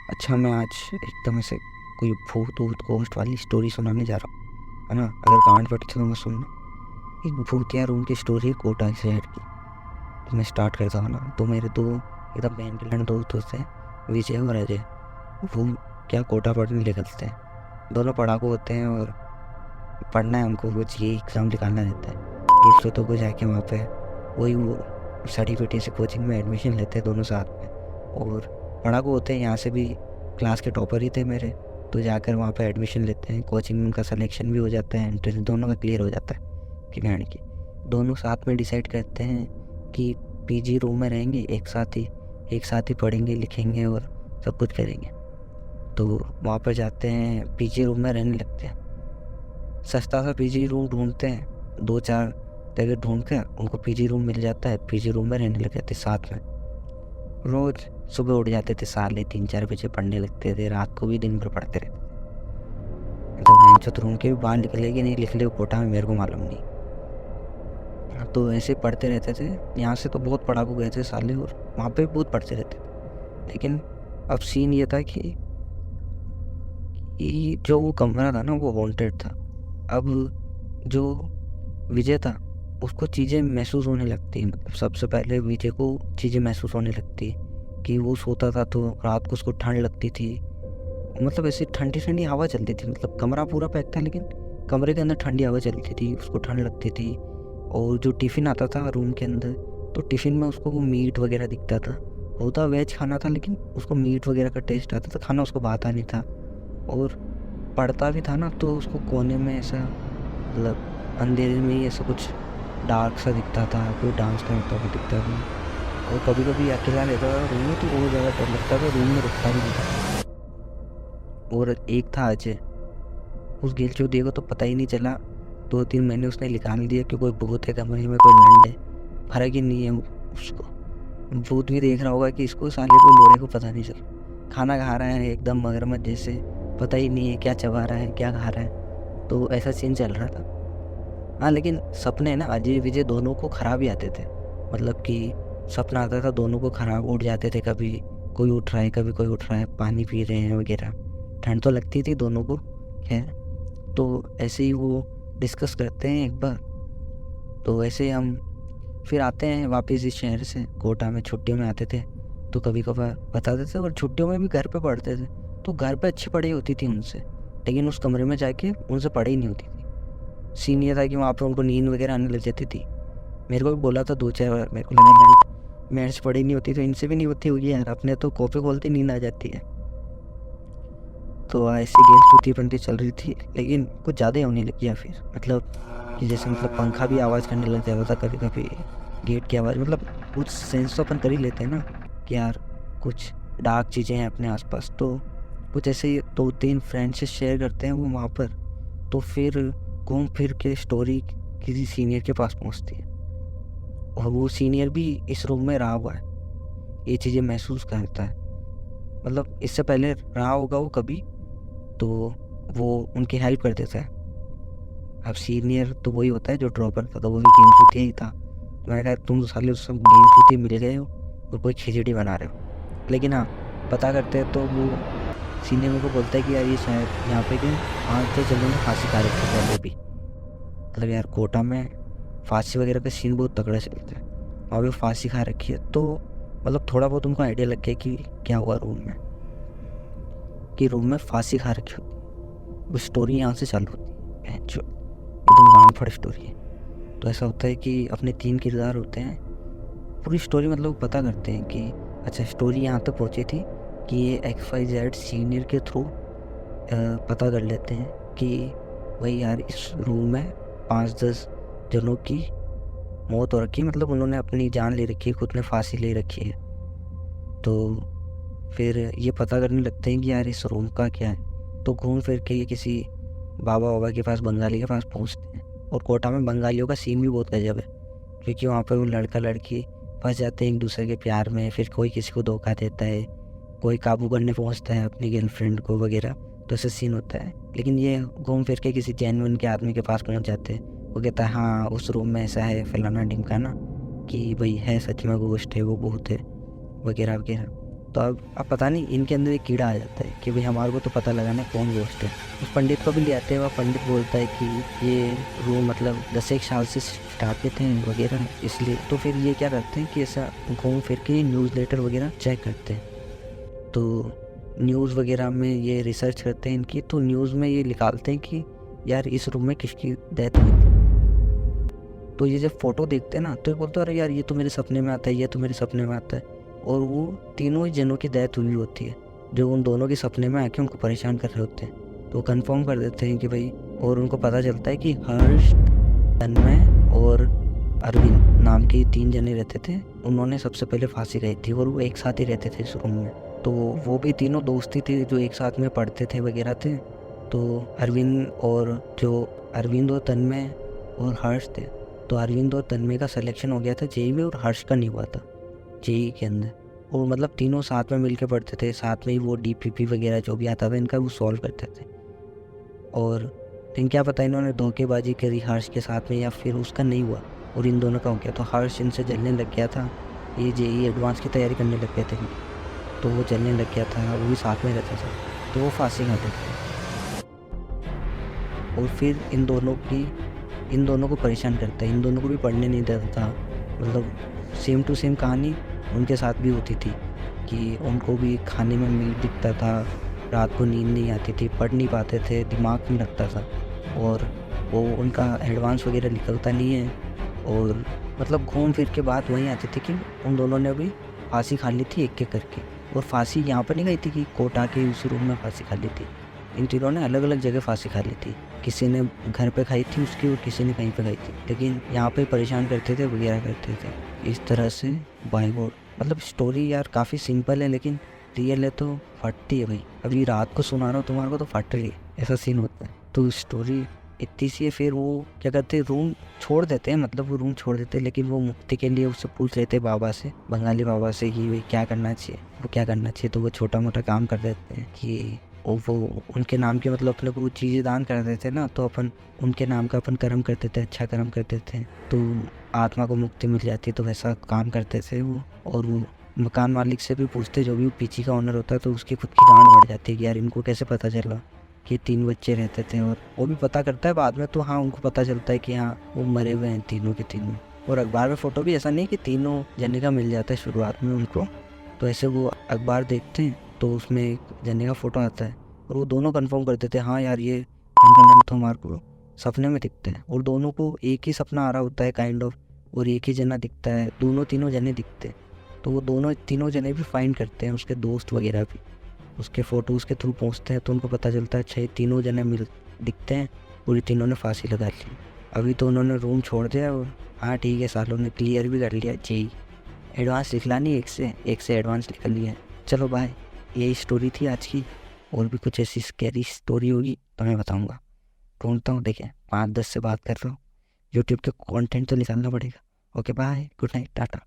अच्छा, मैं आज एकदम ऐसे कोई भूत वूत गोस्ट वाली स्टोरी सुनाने जा रहा हूँ, है ना। अगर गांड पड़ती तो मैं सुनना। एक भूतिया रूम की स्टोरी है कोटा शहर की। तो मैं स्टार्ट करता हूँ ना। तो मेरे दो एकदम बहन के लड़ दोस्त होते हैं, विजय और अजय। वो क्या कोटा पढ़ने निकलते हैं। दोनों पढ़ाकू होते हैं और पढ़ना है उनको, कुछ ये एग्ज़ाम निकालना रहता है। गिफ्ट को जाके वहाँ पे वही वो सड़ी पिटी से कोचिंग में एडमिशन लेते हैं दोनों साथ में। और पढ़ाकू होते हैं, यहाँ से भी क्लास के टॉपर ही थे मेरे। तो जाकर वहाँ पे एडमिशन लेते हैं, कोचिंग में उनका सिलेक्शन भी हो जाता है, एंट्रेंस दोनों का क्लियर हो जाता है कि गाड़ी की। दोनों साथ में डिसाइड करते हैं कि पीजी रूम में रहेंगे, एक साथ ही पढ़ेंगे लिखेंगे और सब कुछ करेंगे। तो वहाँ पर जाते हैं, पीजी रूम में रहने लगते हैं। सस्ता सा पीजी रूम ढूंढते हैं, 2-4 जगह ढूंढ कर उनको पीजी रूम मिल जाता है। पीजी रूम में रहने लग जाते साथ में। रोज़ सुबह उठ जाते थे, साले 3-4 बजे पढ़ने लगते थे, रात को भी दिन भर पढ़ते रहते थे। तो मैं रूम के भी बाहर निकले कि नहीं निकले कोटा में मेरे को मालूम नहीं। तो ऐसे पढ़ते रहते थे। यहाँ से तो बहुत पढ़ाकू गए थे साले, और वहाँ पे भी बहुत पढ़ते रहते थे। लेकिन अब सीन ये था कि जो वो कमरा था ना वो वांटेड था। अब जो विजय था उसको चीज़ें महसूस होने लगती। मतलब सबसे पहले विजय को चीज़ें महसूस होने लगती कि वो सोता था तो रात को उसको ठंड लगती थी। मतलब ऐसी ठंडी ठंडी हवा चलती थी। मतलब कमरा पूरा पैक था लेकिन कमरे के अंदर ठंडी हवा चलती थी, उसको ठंड लगती थी। और जो टिफ़िन आता था रूम के अंदर, तो टिफ़िन में उसको वो मीट वगैरह दिखता था। होता वेज खाना था लेकिन उसको मीट वगैरह का टेस्ट आता था, खाना उसको भाता नहीं था। और पढ़ता भी था ना तो उसको कोने में ऐसा, मतलब अंधेरे में ही ऐसा कुछ डार्क सा दिखता था, कोई डांस करता हुआ दिखता था। और कभी कभी अकेला रहता था रूम में तो और ज़्यादा डर लगता था, रूम में रुकता भी नहीं था। और एक था अजय, उस गिलचोदिए को तो पता ही नहीं चला। 2-3 महीने उसने निकाल दिया कि कोई भूत है कमरे में, कोई लंड है। फर्क ही नहीं है उसको। भूत भी देख रहा होगा कि इसको साले को लोड़े को पता नहीं चला। खाना खा रहा है एकदम मगरमच्छ जैसे, पता ही नहीं है क्या चबा रहा है क्या खा रहा है। तो ऐसा सीन चल रहा था। हाँ, लेकिन सपने ना अजय विजय दोनों को ख़राब ही आते थे। मतलब कि सपना आता था दोनों को ख़राब, उठ जाते थे। कभी कोई उठ रहा है कभी कोई उठ रहा है, पानी पी रहे हैं वगैरह। ठंड तो लगती थी दोनों को, खैर। तो ऐसे ही वो डिस्कस करते हैं एक बार। तो ऐसे ही हम फिर आते हैं वापस इस शहर से। कोटा में छुट्टियों में आते थे तो कभी कभार बताते थे, और छुट्टियों में भी घर पे पढ़ते थे। तो घर पे अच्छी पढ़ाई होती थी उनसे, लेकिन उस कमरे में जाके उनसे पढ़ाई नहीं होती थी। सीन ये था कि वहाँ पर उनको नींद वगैरह आने लग जाती थी। मेरे को भी बोला था 2-4 बार, मेरे को लगा मेरे से पढ़ाई नहीं होती तो इनसे भी नहीं होती होगी यार, अपने तो कॉपी खोलते नींद आ जाती है। तो ऐसी गेम्स टूटी बनती चल रही थी, लेकिन कुछ ज़्यादा ही होने लग गया फिर। मतलब कि जैसे मतलब पंखा भी आवाज़ करने लग जाता था कभी कभी, गेट की आवाज़। मतलब कुछ सेंस तो अपन कर ही लेते हैं ना कि यार कुछ डार्क चीज़ें हैं अपने आसपास। तो कुछ ऐसे ही 2-3 फ्रेंड से शेयर करते हैं वो वहाँ पर। तो फिर घूम फिर के स्टोरी किसी सीनियर के पास पहुँचती है, और वो सीनियर भी इस रूम में रहा हुआ है, ये चीज़ें महसूस करता है। मतलब इससे पहले रहा होगा वो कभी, तो वो उनकी हेल्प कर देता है। अब सीनियर तो वही होता है जो ड्रॉपर था, तो वो भी गेम चूतिया ही था। तो मैंने कहा तुम तो साले उस गेम चूतिया मिल गए हो और कोई खिचड़ी बना रहे हो। लेकिन हाँ, पता करते हैं तो वो सीनियर मेरे को बोलता है कि यार ये शायद यहाँ पे कि 5-10 जनों ने फांसी खा रखी है पहले भी। मतलब यार कोटा में फांसी वगैरह का सीन बहुत तगड़ा चलता है, वहाँ पे फांसी खा रखी है। तो मतलब थोड़ा बहुत उनको आइडिया लग गया कि क्या हुआ रूम में, कि रूम में फांसी खा रखी होती है। वो स्टोरी यहाँ से चालू होती है जो एकदम गांड फड़ स्टोरी है। तो ऐसा होता है कि अपने 3 किरदार होते हैं। पूरी स्टोरी मतलब पता करते हैं कि अच्छा स्टोरी यहाँ तक पहुँची थी कि ये XYZ सीनियर के थ्रू पता कर लेते हैं कि भाई यार इस रूम में 5-10 जनों की मौत हो रखी है। मतलब उन्होंने अपनी जान ले रखी है, खुद ने फांसी ले रखी है। तो फिर ये पता करने लगते हैं कि यार इस रूम का क्या है। तो घूम फिर के ये किसी बाबा वाबा के पास, बंगाली के पास पहुंचते हैं। और कोटा में बंगालियों का सीन भी बहुत गजब है, क्योंकि वहाँ पर वो लड़का लड़की फंस जाते हैं एक दूसरे के प्यार में। फिर कोई किसी को धोखा देता है, कोई काबू करने पहुँचता है अपनी गर्लफ्रेंड को वगैरह। तो ऐसा सीन होता है। लेकिन ये घूम फिर के किसी जेन्युइन के आदमी के पास पहुँच जाते हैं। वो कहता है हाँ उस रूम में ऐसा है फलाना ढिमकाना, कि भाई है सच में गोश्त है, वो भूत है वगैरह वगैरह। तो अब पता नहीं इनके अंदर एक कीड़ा आ जाता है कि भाई हमारे को तो पता लगाना है कौन गोश्त है। उस पंडित को भी ले आते हैं, वह पंडित बोलता है कि ये रूम मतलब 10 साल से स्टार्ट पे थे वगैरह, इसलिए तो फिर ये क्या करते हैं कि ऐसा घूम फिर के न्यूज़ लेटर वगैरह चेक करते हैं। तो न्यूज़ वगैरह में ये रिसर्च करते हैं इनकी, तो न्यूज़ में ये निकालते हैं कि यार इस रूम में किसकी डेथ हुई थी। तो ये जब फ़ोटो देखते हैं ना तो ये बोलते हैं अरे यार ये तो मेरे सपने में आता है, ये तो मेरे सपने में आता है। और वो तीनों ही जनों की डेथ हुई होती है जो उन दोनों के सपने में आके उनको परेशान कर रहे होते हैं। तो कंफर्म कर देते हैं कि भाई, और उनको पता चलता है कि हर्ष, तन्मय और अरविंद नाम के 3 जने रहते थे, उन्होंने सबसे पहले फांसी खाई थी और वो एक साथ ही रहते थे इस रूम में। तो वो भी तीनों दोस्ती थे जो एक साथ में पढ़ते थे वगैरह थे। तो अरविंद और तन्मय और हर्ष थे। तो अरविंद और तन्मय का सिलेक्शन हो गया था जेई में और हर्ष का नहीं हुआ था जेई के अंदर। और मतलब तीनों साथ में मिलकर पढ़ते थे, साथ में ही वो डीपीपी वगैरह जो भी आता था इनका वो सॉल्व करते थे। और लेकिन क्या पता इन्होंने धोखेबाजी करी हर्ष के साथ में या फिर उसका नहीं हुआ और इन दोनों का हो गया। तो हर्ष इनसे जलने लग गया था, ये जेई एडवांस की तैयारी करने लग गए थे, तो वो जलने लग गया था, वो भी साथ में रहता था, तो वो फांसी खाते थे। और फिर इन दोनों को परेशान करता है, इन दोनों को भी पढ़ने नहीं देता था। मतलब सेम टू सेम कहानी उनके साथ भी होती थी कि उनको भी खाने में मीट दिखता था, रात को नींद नहीं आती थी, पढ़ नहीं पाते थे, दिमाग नहीं लगता था और वो उनका एडवांस वगैरह निकलता नहीं है। और मतलब घूम फिर के बात वहीं आती थी कि उन दोनों ने अभी फांसी खा ली थी एक एक करके। और फांसी यहाँ पर नहीं खाई थी कि कोर्ट आके उसी रूम में फांसी खा ली थी, इन तीनों ने अलग अलग जगह फांसी खा ली थी। किसी ने घर पे खाई थी उसकी और किसी ने कहीं पे खाई थी, लेकिन यहाँ पे परेशान करते थे वगैरह करते थे इस तरह से। बाय गॉड मतलब स्टोरी यार काफ़ी सिंपल है लेकिन रियल है तो फटती है भाई। अभी रात को सुना रहा हूँ तुम्हारे को तो फट रही है, ऐसा सीन होता है। तो स्टोरी इतनी सी है। फिर वो क्या करते हैं, रूम छोड़ देते हैं, मतलब वो रूम छोड़ देते हैं, लेकिन वो मुक्ति के लिए उससे पूछ रहे थे बाबा से, बंगाली बाबा से कि भाई क्या करना चाहिए, वो क्या करना चाहिए। तो वो छोटा मोटा काम कर देते हैं कि वो उनके नाम के मतलब अपने को वो चीज़ें दान कर देते ना, तो अपन उनके नाम का अपन कर्म करते थे, अच्छा कर्म करते थे तो आत्मा को मुक्ति मिल जाती, तो वैसा काम करते थे वो। और वो मकान मालिक से भी पूछते, जो भी वो पीछे का ओनर होता है, तो उसकी खुद की गांड बढ़ जाती है कि यार इनको कैसे पता चला कि 3 बच्चे रहते थे। और वो भी पता करता है बाद में, तो हाँ उनको पता चलता है कि हाँ वो मरे हुए हैं तीनों के तीनों। और अखबार में फ़ोटो भी ऐसा नहीं कि तीनों जने का मिल जाता है शुरुआत में उनको, तो ऐसे वो अखबार देखते हैं तो उसमें एक जने का फ़ोटो आता है और वो दोनों कंफर्म कर देते हैं हाँ यार ये नंद तो हमारे को सपने में दिखते हैं। और दोनों को एक ही सपना आ रहा होता है काइंड ऑफ, और एक ही जना दिखता है, तीनों जने दिखते हैं। तो वो तीनों जने भी फाइंड करते हैं, उसके दोस्त वगैरह भी उसके फ़ोटोज़ के थ्रू पहुँचते हैं, तो उनको पता चलता है अच्छा ये तीनों जने दिखते हैं, पूरी तीनों ने फांसी लगा ली। अभी तो उन्होंने रूम छोड़ दिया और हाँ ठीक है, सालों ने क्लियर भी कर लिया जेई, एडवांस लिखला नहीं, एक से एडवांस निकल लिया है। चलो बाय, यही स्टोरी थी आज की। और भी कुछ ऐसी स्कैरी स्टोरी होगी तो मैं बताऊँगा, ढूंढता हूँ। देखिए 5-10 से बात कर रहा हूँ, यूट्यूब के कंटेंट तो निकालना पड़ेगा। Okay bye, good night, Tata.